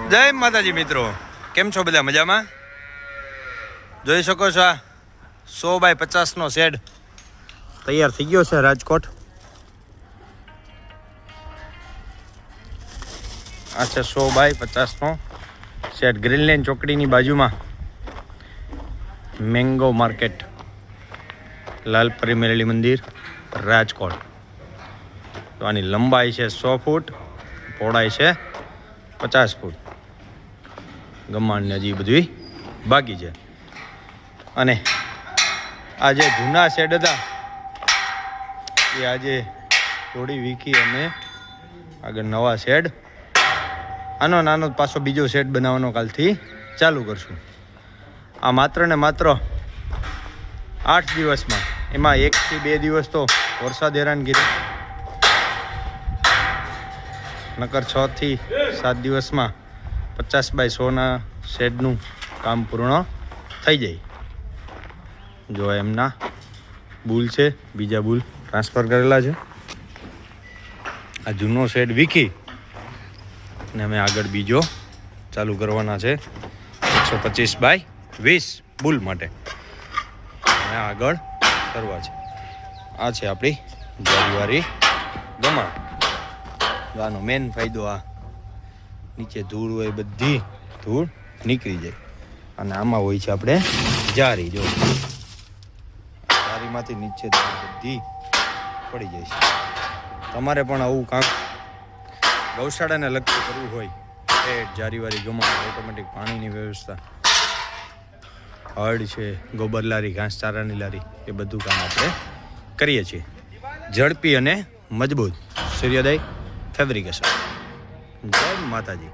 જય માતાજી મિત્રો, કેમ છો બધા? મજામાં? જોઈ શકો છો આ 100x50 શેડ તૈયાર થઈ ગયો છે રાજકોટ. આ છે 100x50 શેડ ગ્રીનલેન્ડ ચોકડીની બાજુમાં, મેંગો માર્કેટ, લાલપરી મેરળી મંદિર, રાજકોટ. તો આની લંબાઈ છે 100 ફૂટ, પહોળાઈ છે 50 ફૂટ. ગમાણને હજી બધું બાકી છે. અને આ જે જૂના શેડ હતા એ આજે થોડી વીકી અને આગળ નવા શેડ, આનો નાનો પાછો બીજો શેડ બનાવવાનો કાલથી ચાલુ કરશું. આ માત્ર ને માત્ર 8 દિવસમાં, એમાં 1 થી 2 દિવસ તો વરસાદ હેરાનગીરી, નકર 6 થી 7 દિવસમાં 50x100 શેડનું કામ પૂર્ણ થઈ જાય. જો એમના બુલ છે, બીજા બુલ ટ્રાન્સફર કરેલા છે. આ જૂનો શેડ વીકી અને અમે આગળ બીજો ચાલુ કરવાના છે 125x20 બુલ માટે અમે આગળ કરવા છે. આ છે આપણી જાન્યુઆરી ગમાણ. આનો મેન ફાયદો, આ નીચે ધૂળ હોય બધી ધૂળ નીકળી જાય. અને આમાં હોય છે આપણે જારી. જો જારીમાંથી નીચે બધી પડી જાય છે. તમારે પણ આવું કામ ગૌશાળાને લગતું કરવું હોય, જારીવાળી ગમાણ, ઓટોમેટિક પાણીની વ્યવસ્થા, હળ છે, ગોબર લારી, ઘાસ ચારાની લારી, એ બધું કામ આપણે કરીએ છીએ. ઝડપી અને મજબૂત સૂર્યોદય ફેબ્રિકેશન. જય માતાજી.